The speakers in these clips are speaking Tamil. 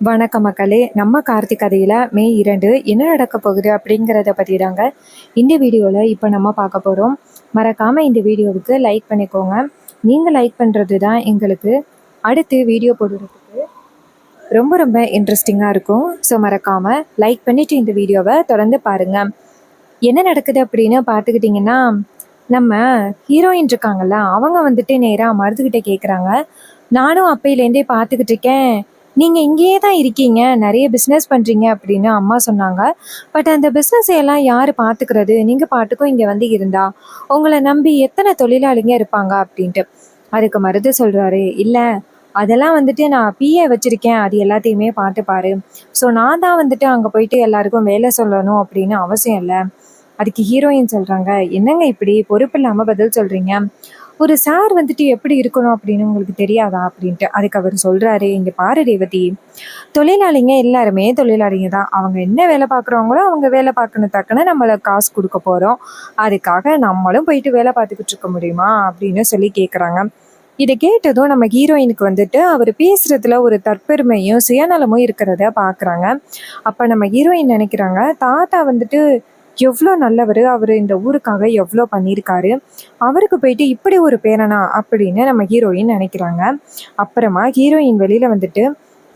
வணக்க மக்களே, நம்ம கார்த்திக் கதையில் மே 2 என்ன நடக்க போகுது அப்படிங்கிறத பற்றி தாங்க இந்த வீடியோவில் இப்போ நம்ம பார்க்க போகிறோம். மறக்காமல் இந்த வீடியோவுக்கு லைக் பண்ணிக்கோங்க. நீங்கள் லைக் பண்ணுறது தான் எங்களுக்கு அடுத்து வீடியோ போடுறதுக்கு ரொம்ப ரொம்ப இன்ட்ரெஸ்டிங்காக இருக்கும். ஸோ மறக்காமல் லைக் பண்ணிவிட்டு இந்த வீடியோவை தொடர்ந்து பாருங்கள். என்ன நடக்குது அப்படின்னு பார்த்துக்கிட்டிங்கன்னா, நம்ம ஹீரோயின் இருக்காங்கல்ல, அவங்க வந்துட்டு நேராக மருதுகிட்ட கேட்குறாங்க. நானும் அப்பையிலேருந்தே பார்த்துக்கிட்டு இருக்கேன், நீங்கள் இங்கேயே தான் இருக்கீங்க, நிறைய பிஸ்னஸ் பண்ணுறீங்க அப்படின்னு அம்மா சொன்னாங்க. பட் அந்த பிஸ்னஸ் எல்லாம் யார் பார்த்துக்கிறது? நீங்கள் பாட்டுக்கும் இங்கே வந்து இருந்தா உங்களை நம்பி எத்தனை தொழிலாளிங்க இருப்பாங்க அப்படின்ட்டு. அதுக்கு மருது சொல்கிறாரு, இல்லை அதெல்லாம் வந்துட்டு நான் பிஏ வச்சுருக்கேன், அது எல்லாத்தையுமே பார்த்துப்பாரு. ஸோ நான் தான் வந்துட்டு அங்கே போயிட்டு எல்லாருக்கும் வேலை சொல்லணும் அப்படின்னு அவசியம் இல்லை. அதுக்கு ஹீரோயின் சொல்கிறாங்க, என்னங்க இப்படி பொறுப்பு இல்லாமல் பதில் சொல்கிறீங்க? ஒரு சார் வந்துட்டு எப்படி இருக்கணும் அப்படின்னு உங்களுக்கு தெரியாதா அப்படின்ட்டு. அதுக்கு அவர் சொல்கிறாரு, இங்கே பாரு ரேவதி, தொழிலாளிங்க எல்லாருமே தொழிலாளிங்க தான். அவங்க என்ன வேலை பார்க்குறவங்களோ அவங்க வேலை பார்க்கணும் தக்கன நம்மளை காசு கொடுக்க போகிறோம். அதுக்காக நம்மளும் போயிட்டு வேலை பார்த்துக்கிட்டு இருக்க முடியுமா அப்படின்னு சொல்லி கேட்குறாங்க. இதை கேட்டதும் நம்ம ஹீரோயினுக்கு வந்துட்டு அவர் பேசுறதுல ஒரு தற்பெருமையும் சுயநலமும் இருக்கிறத பார்க்குறாங்க. அப்போ நம்ம ஹீரோயின் நினைக்கிறாங்க, தாத்தா வந்துட்டு எவ்வளோ நல்லவர், அவர் இந்த ஊருக்காக எவ்வளோ பண்ணியிருக்காரு, அவருக்கு போயிட்டு இப்படி ஒரு பேரனா அப்படின்னு நம்ம ஹீரோயின் நினைக்கிறாங்க. அப்புறமா ஹீரோயின் வெளியில் வந்துட்டு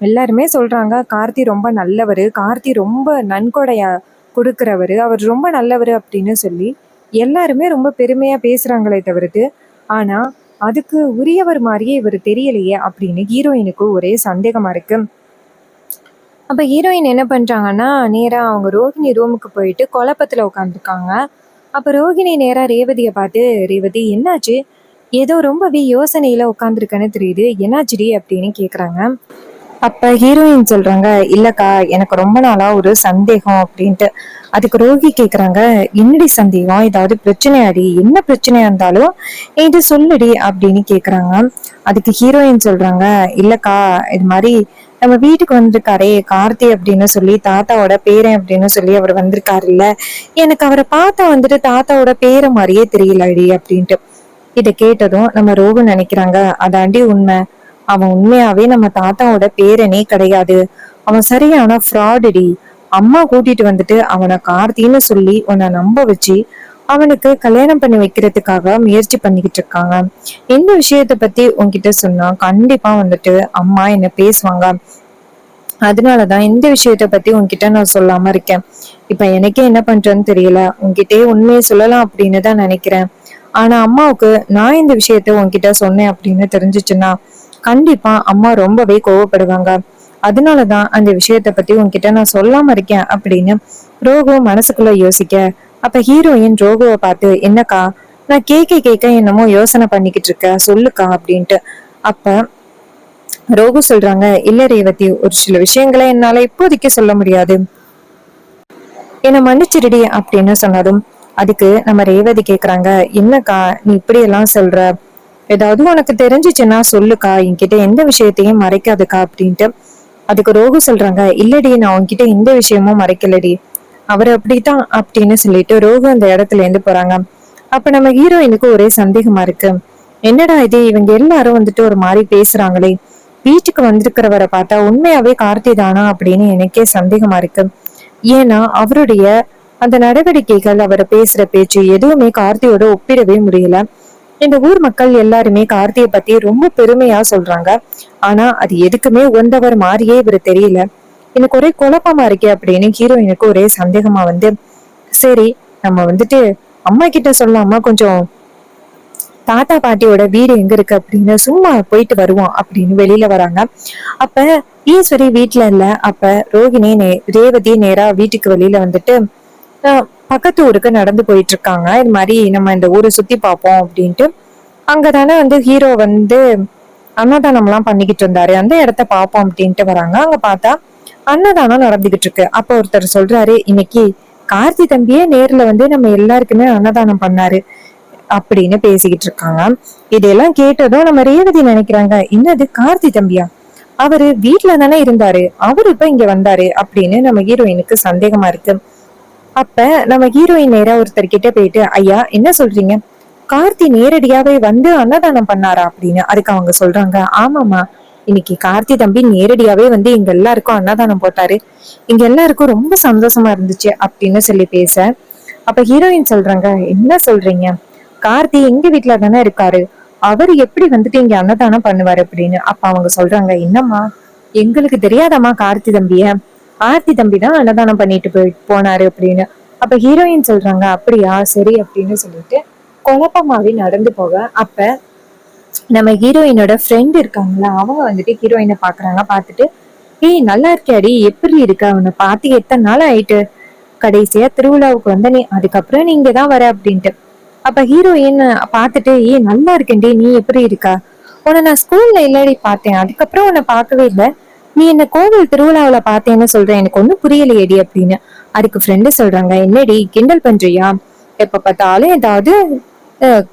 எல்லாருமே சொல்கிறாங்க, கார்த்தி ரொம்ப நல்லவர், கார்த்தி ரொம்ப நன்கொடையா கொடுக்குறவர், அவர் ரொம்ப நல்லவர் அப்படின்னு சொல்லி எல்லாருமே ரொம்ப பெருமையாக பேசுகிறாங்களே தவிர்த்து, ஆனால் அதுக்கு உரியவர் மாதிரியே இவர் தெரியலையே அப்படின்னு ஹீரோயினுக்கு ஒரே சந்தேகமாக இருக்குது. அப்போ ஹீரோயின் என்ன பண்ணுறாங்கன்னா, நேராக அவங்க ரோஹிணி ரூமுக்கு போயிட்டு குழப்பத்தில் உட்காந்துருக்காங்க. அப்போ ரோஹிணி நேராக ரேவதியை பார்த்து, ரேவதி என்னாச்சு, ஏதோ ரொம்பவே யோசனையில் உட்காந்துருக்கன்னு தெரியுது, என்னாச்சுடி அப்படின்னு கேட்குறாங்க. அப்போ ஹீரோயின் சொல்கிறாங்க, இல்லைக்கா எனக்கு ரொம்ப நாளாக ஒரு சந்தேகம் அப்படின்ட்டு. அதுக்கு ரோஹி கேட்குறாங்க, என்னடி சந்தேகம், ஏதாவது பிரச்சனையாடி, என்ன பிரச்சனையா இருந்தாலும் இது சொல்லுடி அப்படின்னு கேட்குறாங்க. அதுக்கு ஹீரோயின் சொல்கிறாங்க, இல்லைக்கா இது மாதிரி நம்ம வீட்டுக்கு வந்திருக்காரே கார்த்தி அப்படின்னு சொல்லி, தாத்தாவோட பேரன் அப்படின்னு சொல்லி அவர் வந்திருக்காரு இல்ல, எனக்கு அவரை பார்த்தா வந்துட்டு தாத்தாவோட பேரை மாதிரியே தெரியலடி அப்படின்ட்டு. இதை கேட்டதும் நம்ம ரோகு நினைக்கிறாங்க, அதாண்டி உண்மை, அவன் உண்மையாவே நம்ம தாத்தாவோட பேரனே கிடையாது, அவன் சரியான ஃப்ராடுடி. அம்மா கூட்டிட்டு வந்துட்டு அவனை கார்த்தின்னு சொல்லி உன்னை நம்ப வச்சு அவனுக்கு கல்யாணம் பண்ணி வைக்கிறதுக்காக முயற்சி பண்ணிக்கிட்டு இருக்காங்க. இந்த விஷயத்த பத்தி உன்கிட்ட சொன்னா கண்டிப்பா வந்துட்டு அம்மா என்ன பேசுவாங்க, அதனாலதான் இந்த விஷயத்த பத்தி உன்கிட்ட நான் சொல்லாம இருக்கேன். இப்ப எனக்கே என்ன பண்றேன்னு தெரியல, உன்கிட்டயே உண்மையை சொல்லலாம் அப்படின்னு தான் நினைக்கிறேன். ஆனா அம்மாவுக்கு நான் இந்த விஷயத்த உன்கிட்ட சொன்னேன் அப்படின்னு தெரிஞ்சிச்சுன்னா கண்டிப்பா அம்மா ரொம்பவே கோவப்படுவாங்க. அதனாலதான் அந்த விஷயத்த பத்தி உன்கிட்ட நான் சொல்லாம இருக்கேன் அப்படின்னு ரோகு மனசுக்குள்ள யோசிக்க, அப்ப ஹீரோயின் ரோகுவை பார்த்து, என்னக்கா நான் கேட்க என்னமோ யோசனை பண்ணிக்கிட்டு இருக்க, சொல்லுக்கா அப்படின்ட்டு. அப்ப ரோகு சொல்றாங்க, இல்ல ரேவதி, ஒரு சில விஷயங்களை என்னால இப்போதைக்கு சொல்ல முடியாது, என்னை மன்னிச்சிருடி அப்படின்னு சொன்னதும் அதுக்கு நம்ம ரேவதி கேக்குறாங்க, என்னக்கா நீ இப்படி எல்லாம் சொல்ற, ஏதாவது உனக்கு தெரிஞ்சிச்சுன்னா சொல்லுக்கா, என்கிட்ட எந்த விஷயத்தையும் மறைக்காதுக்கா அப்படின்ட்டு. அதுக்கு ரோகு சொல்றாங்க, இல்லடி நான் உன்கிட்ட எந்த விஷயமும் மறைக்கலடி, அவர் அப்படித்தான் அப்படின்னு சொல்லிட்டு ரோகு அந்த இடத்துல இருந்து போறாங்க. அப்ப நம்ம ஹீரோயினுக்கு ஒரே சந்தேகமா இருக்கு, என்னடா இது, இவங்க எல்லாரும் வந்துட்டு ஒரு மாதிரி பேசுறாங்களே, வீட்டுக்கு வந்திருக்கிறவரை பார்த்தா உண்மையாவே கார்த்தி தானா அப்படின்னு எனக்கே சந்தேகமா இருக்கு. ஏன்னா அவருடைய அந்த நடவடிக்கைகள், அவர் பேசுற பேச்சு எதுவுமே கார்த்தியோட ஒப்பிடவே முடியல. இந்த ஊர் மக்கள் எல்லாருமே கார்த்தியை பத்தி ரொம்ப பெருமையா சொல்றாங்க, ஆனா அது எதுக்குமே உந்தவர் மாதிரியே இவர் தெரியல, எனக்கு ஒரே குழப்பமா இருக்கே அப்படின்னு ஹீரோயினுக்கு ஒரே சந்தேகமா வந்து, சரி நம்ம வந்துட்டு அம்மா கிட்ட சொல்லாம கொஞ்சம் தாத்தா பாட்டியோட வீடு எங்க இருக்கு அப்படின்னு சும்மா போயிட்டு வருவோம் அப்படின்னு வெளியில வராங்க. அப்ப ஈஸ்வரி வீட்டுல இல்ல. அப்ப ரோகிணி ரேவதி நேரா வீட்டுக்கு வெளியில வந்துட்டு பக்கத்து ஊருக்கு நடந்து போயிட்டு இருக்காங்க. இது மாதிரி நம்ம இந்த ஊரை சுத்தி பார்ப்போம் அப்படின்ட்டு. அங்கதானே வந்து ஹீரோ வந்து அன்னதானம் எல்லாம் பண்ணிக்கிட்டு இருந்தாரு, அந்த இடத்த பார்ப்போம் அப்படின்ட்டு வராங்க. அங்க பார்த்தா அன்னதானம் நடந்துகிட்டு இருக்கு. அப்ப ஒருத்தர் சொல்றாரு, இன்னைக்கு கார்த்தி தம்பியே நேர்ல வந்து நம்ம எல்லாருக்குமே அன்னதானம் பண்ணாரு அப்படின்னு பேசிக்கிட்டு இருக்காங்க. இதெல்லாம் கேட்டதும் நம்ம ரேவதி நினைக்கிறாங்க, என்னது கார்த்தி தம்பியா, அவரு வீட்டுல தானே இருந்தாரு, அவரு இப்ப இங்க வந்தாரு அப்படின்னு நம்ம ஹீரோயினுக்கு சந்தேகமா இருக்கு. அப்ப நம்ம ஹீரோயின் நேரா ஒருத்தர் கிட்ட போயிட்டு, ஐயா என்ன சொல்றீங்க, கார்த்தி நேரடியாவே வந்து அன்னதானம் பண்ணாரா அப்படின்னு. அதுக்கு அவங்க சொல்றாங்க, ஆமாமா, இன்னைக்கு கார்த்தி தம்பி நேரடியாவே வந்து எங்க எல்லாருக்கும் அன்னதானம் போட்டாரு, எங்க எல்லாருக்கும் ரொம்ப சந்தோஷமா இருந்துச்சு அப்படின்னு சொல்லி பேச, அப்ப ஹீரோயின் சொல்றாங்க, என்ன சொல்றீங்க, கார்த்தி எங்க வீட்டுல தானே இருக்காரு, அவர் எப்படி வந்துட்டு இங்க அன்னதானம் பண்ணுவாரு அப்படின்னு. அப்ப அவங்க சொல்றாங்க, என்னம்மா எங்களுக்கு தெரியாதம்மா கார்த்தி தம்பிய, கார்த்தி தம்பி தான் அன்னதானம் பண்ணிட்டு போனாரு அப்படின்னு. அப்ப ஹீரோயின் சொல்றாங்க, அப்படியா சரி அப்படின்னு சொல்லிட்டு குழப்பமாவே நடந்து போக, அப்ப நம்ம ஹீரோயினோட ஃப்ரெண்ட் இருக்காங்களா, அவங்க வந்துட்டு ஹீரோயினை பாக்குறாங்க. பாத்துட்டு, ஏய் நல்லா இருக்கியாடி, எப்படி இருக்க, அவனை பார்த்து எத்தனை நாள் ஆயிட்டு, கடைசியா திருவிழாவுக்கு வந்த நீ, அதுக்கப்புறம் நீ இங்கதான் வர அப்படின்ட்டு. அப்ப ஹீரோயின் பாத்துட்டு, ஏய் நல்லா இருக்கேன்டி, நீ எப்படி இருக்கா, உன்னை நான் ஸ்கூல்ல இல்லடி பார்த்தேன், அதுக்கப்புறம் உன்னை பார்க்கவே இல்லை, நீ என்ன கோவில் திருவிழாவில பார்த்தேன்னு சொல்றேன், எனக்கு ஒன்னும் புரியலையேடி அப்படின்னு. அதுக்கு ஃப்ரெண்டு சொல்றாங்க, என்னடி கிண்டல் பண்றியா, எப்ப பார்த்தாலும் ஏதாவது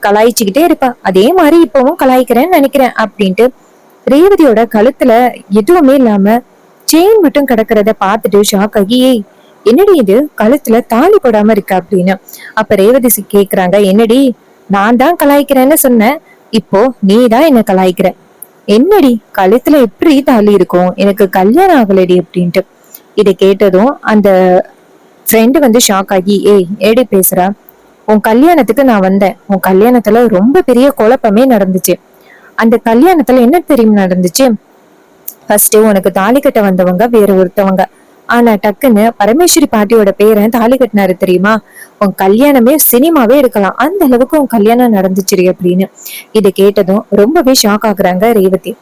கலாய்ச்சிக்கிட்டே இருப்பா, அதே மாதிரி இப்பவும் கலாய்க்கிறேன்னு நினைக்கிறேன் அப்படின்ட்டு. ரேவதியோட கழுத்துல எதுவுமே இல்லாம செயின் மட்டும் கிடக்கிறத பார்த்துட்டு ஷாக் ஆகி, ஏய் என்னடி இது, கழுத்துல தாலி போடாம இருக்க அப்படின்னு. அப்ப ரேவதி கேக்குறாங்க, என்னடி நான் தான் கலாய்க்கிறேன்னு சொன்னேன், இப்போ நீ தான் என்ன கலாய்க்கிற, என்னடி கழுத்துல எப்படி தாலி இருக்கும், எனக்கு கல்யாணம் ஆகலடி அப்படின்ட்டு. இதை கேட்டதும் அந்த ஃப்ரெண்டு வந்து ஷாக் ஆகி, ஏய் ஏடி பேசுற, உன் கல்யாணத்துக்கு நான் வந்தேன், உன் கல்யாணத்துல ரொம்ப பெரிய குழப்பமே நடந்துச்சு, அந்த கல்யாணத்துல என்ன தெரியுமா நடந்துச்சு, ஃபர்ஸ்ட் உனக்கு தாலி கட்ட வந்தவங்க வேற ஒருத்தவங்க, ஆனா டக்குன்னு பரமேஸ்வரி பாட்டியோட பேரன் தாலி கட்டினாரு தெரியுமா, உன் கல்யாணமே சினிமாவே எடுக்கலாம், அந்த அளவுக்கு உன் கல்யாணம் நடந்துச்சு அப்படின்னு. இதை கேட்டதும் ரொம்பவே ஷாக் ஆகுறாங்க ரேவதி.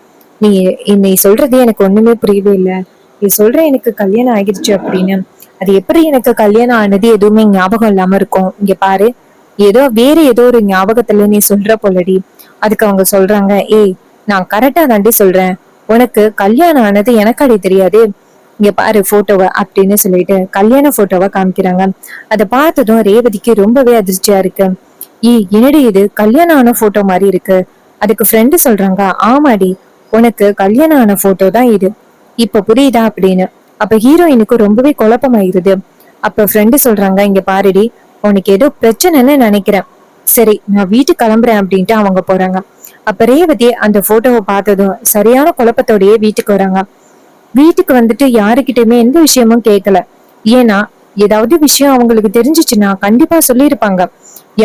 நீ சொல்றது எனக்கு ஒண்ணுமே புரியவே இல்லை, நீ சொல்ற எனக்கு கல்யாணம் ஆகிடுச்சு அப்படின்னு, அது எப்படி எனக்கு கல்யாணம் ஆனது எதுவுமே ஞாபகம் இல்லாம இருக்கும், இங்க பாரு ஏதோ ஒரு ஞாபகத்துல நீ சொல்ற போலடி. அதுக்கு அவங்க சொல்றாங்க, ஏய் நான் கரெக்டா தாண்டி சொல்றேன், உனக்கு கல்யாணம் ஆனது எனக்கு அடி தெரியாது, இங்க பாரு போட்டோவை அப்படின்னு சொல்லிட்டு கல்யாண போட்டோவை காமிக்கிறாங்க. அதை பார்த்ததும் ரேவதிக்கு ரொம்பவே அதிர்ச்சியா இருக்கு. என்னடி இது கல்யாணம் ஆன போட்டோ மாதிரி இருக்கு. அதுக்கு ஃப்ரெண்டு சொல்றாங்க, ஆமாடி உனக்கு கல்யாணம் ஆன போட்டோ தான் இது, இப்ப புரியுதா அப்படின்னு. அப்ப ஹீரோயினுக்கு ரொம்பவே குழப்பமாயிருது. அப்ப ஃப்ரெண்டு சொல்றாங்க, இங்க பாருடி உனக்கு ஏதோ பிரச்சனைன்னு நினைக்கிறேன், சரி நான் வீட்டுக்கு கிளம்புறேன் அப்படின்ட்டு அவங்க போறாங்க. அப்ப ரேவதி அந்த போட்டோவை பார்த்ததும் சரியான குழப்பத்தோடயே வீட்டுக்கு வராங்க. வீட்டுக்கு வந்துட்டு யாருக்கிட்டயுமே எந்த விஷயமும் கேட்கல, ஏன்னா ஏதாவது விஷயம் அவங்களுக்கு தெரிஞ்சிச்சுன்னா கண்டிப்பா சொல்லியிருப்பாங்க,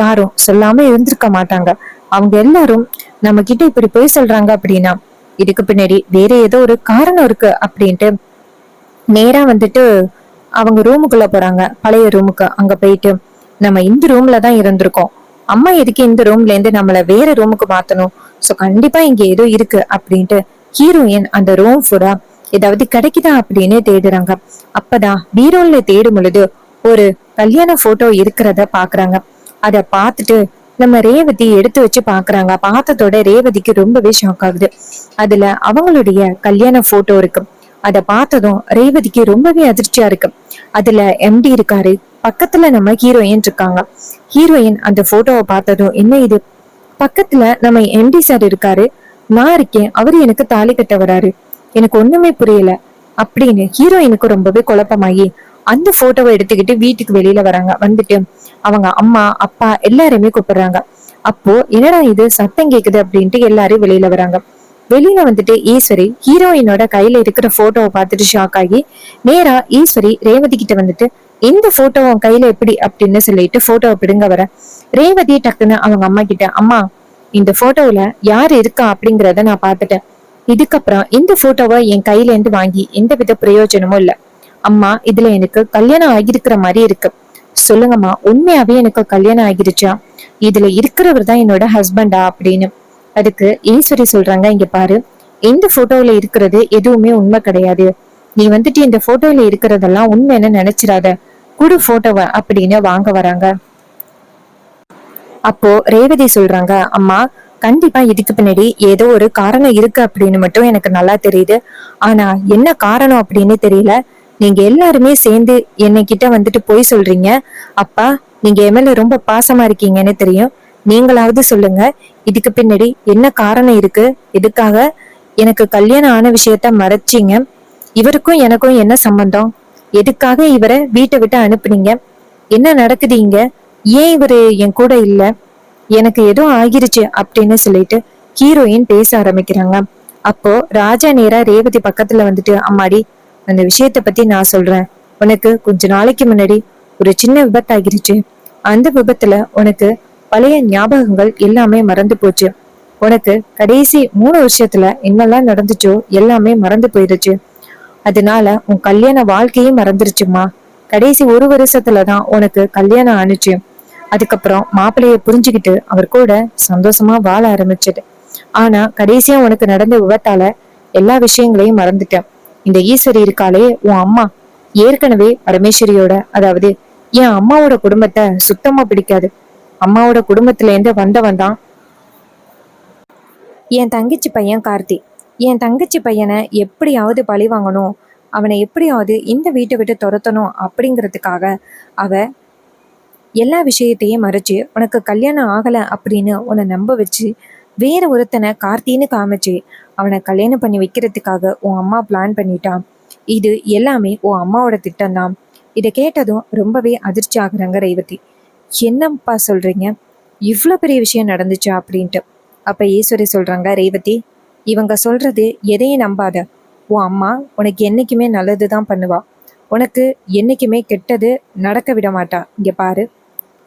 யாரும் சொல்லாம இருந்திருக்க மாட்டாங்க. அவங்க எல்லாரும் நம்ம கிட்ட இப்படி போய் சொல்றாங்க அப்படின்னா இதுக்கு பின்னாடி வேற ஏதோ ஒரு காரணம் இருக்கு அப்படின்ட்டு நேரா வந்துட்டு அவங்க ரூமுக்குள்ள போறாங்க, பழைய ரூமுக்கு. அங்க போயிட்டு, நம்ம இந்த ரூம்ல தான் இருந்திருக்கோம், அம்மா எதுக்கு இந்த ரூம்ல இருந்து நம்மள வேற ரூமுக்கு மாத்தணும், சோ கண்டிப்பா இங்க ஏதோ இருக்கு அப்படின்ட்டு ஹீரோயின் அந்த ரூம் ஃபுல்லா ஏதாவது கிடைக்குதா அப்படின்னு தேடுறாங்க. அப்பதான் பீரோல்ல தேடும் பொழுது ஒரு கல்யாண போட்டோ இருக்கிறத பாக்குறாங்க. அத பார்த்துட்டு நம்ம ரேவதி எடுத்து வச்சு பாக்குறாங்க. பார்த்ததோட ரேவதிக்கு ரொம்பவே ஷாக் ஆகுது. அதுல அவங்களுடைய கல்யாண போட்டோ இருக்கு. அத பார்த்ததும் ரேவதிக்கு ரொம்பவே அதிர்ச்சியா இருக்கு. அதுல எம்டி இருக்காரு, பக்கத்துல நம்ம ஹீரோயின் இருக்காங்க. ஹீரோயின் அந்த போட்டோவை பார்த்ததும், என்ன இது, பக்கத்துல நம்ம எம்டி சார் இருக்காரு, நான் இருக்கேன், அவரு எனக்கு தாலி கட்ட வராரு, எனக்கு ஒண்ணுமே புரியல அப்படின்னு ஹீரோயினுக்கு ரொம்பவே குழப்பமாயி அந்த போட்டோவை எடுத்துக்கிட்டு வீட்டுக்கு வெளியில வராங்க. வந்துட்டு அவங்க அம்மா அப்பா எல்லாருமே கூப்பிடுறாங்க. அப்போ என்னடா இது சத்தம் கேக்குது அப்படின்ட்டு எல்லாரும் வெளியில வராங்க. வெளியில வந்துட்டு ஈஸ்வரி ஹீரோயினோட கையில இருக்கிற போட்டோவை பார்த்துட்டு ஷாக் ஆகி நேரா ஈஸ்வரி ரேவதி கிட்ட வந்துட்டு, இந்த போட்டோ உன் கையில எப்படி அப்படின்னு சொல்லிட்டு போட்டோவை பிடுங்க வர, ரேவதி டக்குன்னு அவங்க அம்மா கிட்ட, அம்மா இந்த போட்டோல யாரு இருக்கா அப்படிங்கறத நான் பாத்துட்டேன், இதுக்கப்புறம் இந்த போட்டோவை என் கையில இருந்து வாங்கி எந்த வித பிரயோஜனமும் இல்ல, அம்மா இதுல எனக்கு கல்யாணம் ஆகிருக்கிற மாதிரி இருக்கு, சொல்லுங்கம்மா உண்மையாவே எனக்கு கல்யாணம் ஆகிருச்சா, இதுல இருக்கிறவர் தான் என்னோட ஹஸ்பண்டா அப்படின்னு. அதுக்கு ஈஸ்வரி சொல்றாங்க, இங்க பாரு இந்த போட்டோல இருக்கிறது எதுவுமே உண்மை கிடையாது, நீ வந்துட்டு இந்த போட்டோல இருக்கிறதெல்லாம் உண்மைன்னு நினைச்சிடாத, குடு போட்டோவை அப்படின்னு வாங்க வராங்க. அப்போ ரேவதி சொல்றாங்க, அம்மா கண்டிப்பா இதுக்கு பின்னாடி ஏதோ ஒரு காரணம் இருக்கு அப்படின்னு மட்டும் எனக்கு நல்லா தெரியுது, ஆனா என்ன காரணம் அப்படின்னு தெரியல, நீங்க எல்லாருமே சேர்ந்து என்னைக்கிட்ட வந்துட்டு போய் சொல்றீங்க, அப்பா நீங்க என் மேல ரொம்ப பாசமா இருக்கீங்கன்னு தெரியும், நீங்களாவது சொல்லுங்க இதுக்கு பின்னாடி என்ன காரணம் இருக்கு, எதுக்காக எனக்கு கல்யாணம் ஆன விஷயத்த மறைச்சிங்க, இவருக்கும் எனக்கும் என்ன சம்பந்தம், எதுக்காக இவரை வீட்டை விட்டு அனுப்புனீங்க, என்ன நடக்குது இங்க, ஏன் இவரு என் கூட இல்ல, எனக்கு ஏதோ ஆகிருச்சு அப்படின்னு சொல்லிட்டு ஹீரோயின் பேச ஆரம்பிக்கிறாங்க. அப்போ ராஜா நேரா ரேவதி பக்கத்துல வந்துட்டு, அம்மாடி அந்த விஷயத்த பத்தி நான் சொல்றேன். உனக்கு கொஞ்ச நாளைக்கு முன்னாடி ஒரு சின்ன விபத்தாகிருச்சு. அந்த விபத்துல உனக்கு பழைய ஞாபகங்கள் எல்லாமே மறந்து போச்சு. உனக்கு கடைசி 3 வருஷத்துல என்னெல்லாம் நடந்துச்சோ எல்லாமே மறந்து போயிருச்சு. அதனால உன் கல்யாண வாழ்க்கையும் மறந்துருச்சுமா. கடைசி 1 வருஷத்துலதான் உனக்கு கல்யாணம் ஆணுச்சு. அதுக்கப்புறம் மாப்பிள்ளைய புரிஞ்சுக்கிட்டு அவர் கூட சந்தோஷமா வாழ ஆரம்பிச்சது. ஆனா கடைசியா உனக்கு நடந்த விபத்தால எல்லா விஷயங்களையும் மறந்துட்டேன். இந்த ஈஸ்வரி இருக்காளே உன் அம்மா, ஏற்கனவே பரமேஸ்வரியோட, அதாவது என் அம்மாவோட குடும்பத்தை சுத்தமா பிடிக்காது. அம்மாவோட குடும்பத்துல இருந்து வந்தவன் தான் என் தங்கச்சி பையன் கார்த்தி. என் தங்கச்சி பையனை எப்படியாவது பழி வாங்கணும், அவனை எப்படியாவது இந்த வீட்டை விட்டு துரத்தணும் அப்படிங்கிறதுக்காக அவ எல்லா விஷயத்தையும் மறைச்சு உனக்கு கல்யாணம் ஆகல அப்படின்னு உன்னை நம்ப வச்சு வேற ஒருத்தனை கார்த்தின்னு காமிச்சு அவனை கல்யாணம் பண்ணி வைக்கிறதுக்காக உன் அம்மா பிளான் பண்ணிட்டான். இது எல்லாமே உன் அம்மாவோட திட்டம்தான். இதை கேட்டதும் ரொம்பவே அதிர்ச்சி ஆகுறாங்க ரேவதி. என்னப்பா சொல்றீங்க, இவ்வளோ பெரிய விஷயம் நடந்துச்சா அப்படின்ட்டு. அப்ப ஈஸ்வரி சொல்றாங்க, ரேவதி இவங்க சொல்றது எதையும் நம்பாத. உன் அம்மா உனக்கு என்னைக்குமே நல்லது தான் பண்ணுவா. உனக்கு என்னைக்குமே கெட்டது நடக்க விட மாட்டா. இங்க பாரு,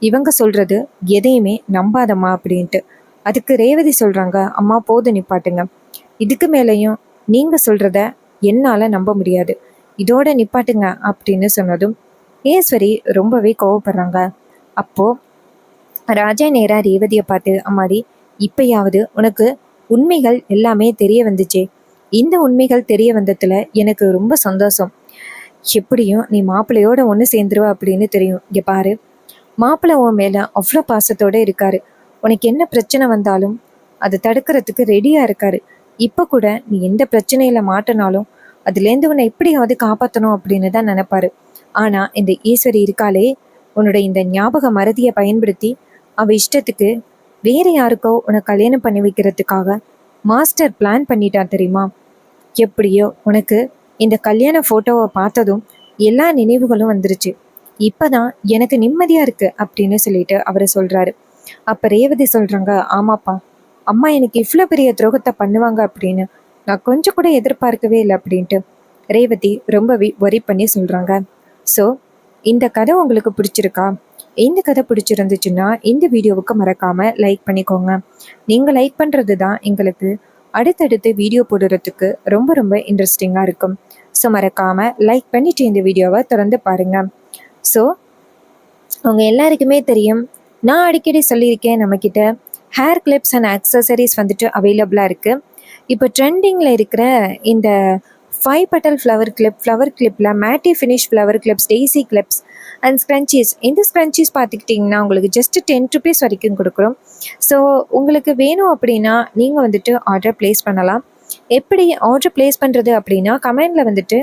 இவங்க சொல்றது எதையுமே நம்பாதம்மா அப்படின்ட்டு. அதுக்கு ரேவதி சொல்றாங்க, அம்மா போதும் நிப்பாட்டுங்க. இதுக்கு மேலேயும் நீங்க சொல்றத என்னால நம்ப முடியாது. இதோட நிப்பாட்டுங்க அப்படின்னு சொன்னதும் ஈஸ்வரி ரொம்பவே கோவப்படுறாங்க. அப்போ ராஜா நேரா ரேவதியை பார்த்து, அம்மாடி இப்பயாவது உனக்கு உண்மைகள் எல்லாமே தெரிய வந்துச்சே. இந்த உண்மைகள் தெரிய வந்ததுல எனக்கு ரொம்ப சந்தோஷம். எப்படியும் நீ மாப்பிள்ளையோட ஒன்று சேர்ந்துருவ அப்படின்னு தெரியும். இங்க பாரு, மாப்பிள்ளை உன் மேல அவ்வளோ பாசத்தோட இருக்காரு. உனக்கு என்ன பிரச்சனை வந்தாலும் அதை தடுக்கிறதுக்கு ரெடியா இருக்காரு. இப்ப கூட நீ எந்த பிரச்சனையில மாட்டினாலும் அதுலேருந்து உன்னை எப்படியாவது காப்பாற்றணும் அப்படின்னு தான் நினைப்பாரு. ஆனா இந்த ஈஸ்வரி இருக்காளே, உன்னோட இந்த ஞாபக மறதியை பயன்படுத்தி அவ இஷ்டத்துக்கு வேற யாருக்கோ உன்னை கல்யாணம் பண்ணி வைக்கிறதுக்காக மாஸ்டர் பிளான் பண்ணிட்டா தெரியுமா. எப்படியோ உனக்கு இந்த கல்யாண போட்டோவை பார்த்ததும் எல்லா நினைவுகளும் வந்துருச்சு. இப்பதான் எனக்கு நிம்மதியா இருக்கு அப்படின்னு சொல்லிட்டு அவரு சொல்றாரு. அப்ப ரேவதி சொல்றாங்க, ஆமாப்பா, அம்மா எனக்கு இவ்வளோ பெரிய துரோகத்தை பண்ணுவாங்க அப்படின்னு நான் கொஞ்சம் கூட எதிர்பார்க்கவே இல்லை அப்படின்ட்டு ரேவதி ரொம்பவே ஒரி பண்ணி சொல்றாங்க. ஸோ இந்த கதை உங்களுக்கு பிடிச்சிருக்கா? இந்த கதை பிடிச்சிருந்துச்சுன்னா இந்த வீடியோவுக்கு மறக்காம லைக் பண்ணிக்கோங்க. நீங்க லைக் பண்றது தான் எங்களுக்கு அடுத்தடுத்து வீடியோ போடுறதுக்கு ரொம்ப ரொம்ப இன்ட்ரெஸ்டிங்காக இருக்கும். ஸோ மறக்காம லைக் பண்ணிட்டு இந்த வீடியோவை தொடர்ந்து பாருங்க. ஸோ அவங்க எல்லாருக்குமே தெரியும், நான் அடிக்கடி சொல்லியிருக்கேன், நம்மக்கிட்ட ஹேர் கிளிப்ஸ் அண்ட் ஆக்சசரிஸ் வந்துட்டு அவைலபிளாக இருக்குது. இப்போ ட்ரெண்டிங்கில் இருக்கிற இந்த 5 petal ஃப்ளவர் கிளிப்பில் matte finish flower clips, daisy clips and scrunchies. இந்த ஸ்க்ரன்ச்சீஸ் பார்த்துக்கிட்டிங்கன்னா உங்களுக்கு ஜஸ்ட் 10 rupees வரைக்கும் கொடுக்குறோம். ஸோ உங்களுக்கு வேணும் அப்படின்னா நீங்கள் வந்துட்டு ஆர்டர் ப்ளேஸ் பண்ணலாம். எப்படி ஆர்டர் ப்ளேஸ் பண்ணுறது அப்படின்னா, கமெண்டில் வந்துட்டு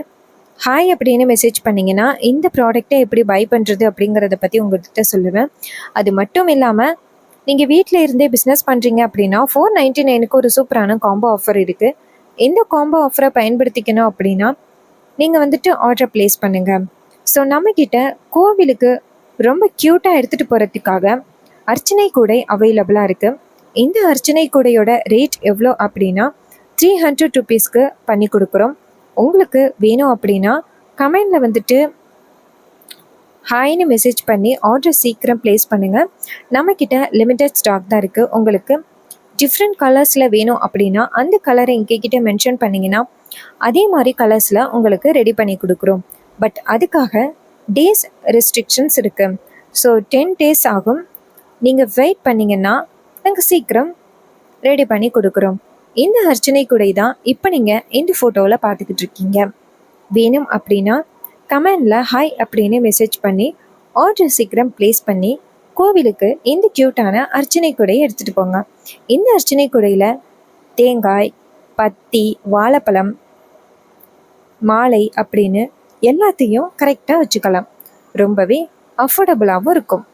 ஹாய் அப்படின்னு மெசேஜ் பண்ணிங்கன்னா இந்த ப்ராடக்டை எப்படி பை பண்ணுறது அப்படிங்கிறத பற்றி உங்கள்கிட்ட சொல்லுவேன். அது மட்டும் இல்லாமல் நீங்கள் வீட்டில் இருந்தே பிஸ்னஸ் பண்ணுறீங்க அப்படின்னா 499க்கு ஒரு சூப்பரான காம்போ ஆஃபர் இருக்குது. இந்த காம்போ ஆஃபரை பயன்படுத்திக்கணும் அப்படின்னா நீங்கள் வந்துட்டு ஆர்டர் ப்ளேஸ் பண்ணுங்கள். ஸோ நம்மக்கிட்ட கோவிலுக்கு ரொம்ப க்யூட்டாக எடுத்துகிட்டு போகிறதுக்காக அர்ச்சனை கூடை அவைலபிளாக இருக்குது. இந்த அர்ச்சனை கூடையோட ரேட் எவ்வளோ அப்படின்னா 300 rupeesக்கு பண்ணி கொடுக்குறோம். உங்களுக்கு வேணும் அப்படின்னா கமெண்டில் வந்துட்டு ஹாய்னு மெசேஜ் பண்ணி ஆர்டர் சீக்கிரம் ப்ளேஸ் பண்ணுங்கள். நம்மக்கிட்ட லிமிட்டட் ஸ்டாக் தான் இருக்குது. உங்களுக்கு டிஃப்ரெண்ட் கலர்ஸில் வேணும் அப்படின்னா அந்த கலரை எங்ககிட்ட மென்ஷன் பண்ணிங்கன்னா அதே மாதிரி கலர்ஸில் உங்களுக்கு ரெடி பண்ணி கொடுக்குறோம். பட் அதுக்காக டேஸ் ரெஸ்ட்ரிக்ஷன்ஸ் இருக்குது. ஸோ 10 days ஆகும். நீங்கள் வெயிட் பண்ணிங்கன்னா நாங்கள் சீக்கிரம் ரெடி பண்ணி கொடுக்குறோம். இந்த அர்ச்சனை கூடை தான் இப்போ நீங்கள் இந்த ஃபோட்டோவில் பார்த்துக்கிட்டு இருக்கீங்க. வேணும் அப்படின்னா கமெண்டில் ஹாய் அப்படின்னு மெசேஜ் பண்ணி ஆர்டர் சீக்கிரம் ப்ளேஸ் பண்ணி கோவிலுக்கு இந்த க்யூட்டான அர்ச்சனை கூடையை எடுத்துகிட்டு போங்க. இந்த அர்ச்சனை கூடையில் தேங்காய், பத்தி, வாழைப்பழம், மாலை அப்படின்னு எல்லாத்தையும் கரெக்டாக வச்சுக்கலாம். ரொம்பவே அஃபோர்டபுளாகவும் இருக்கும்.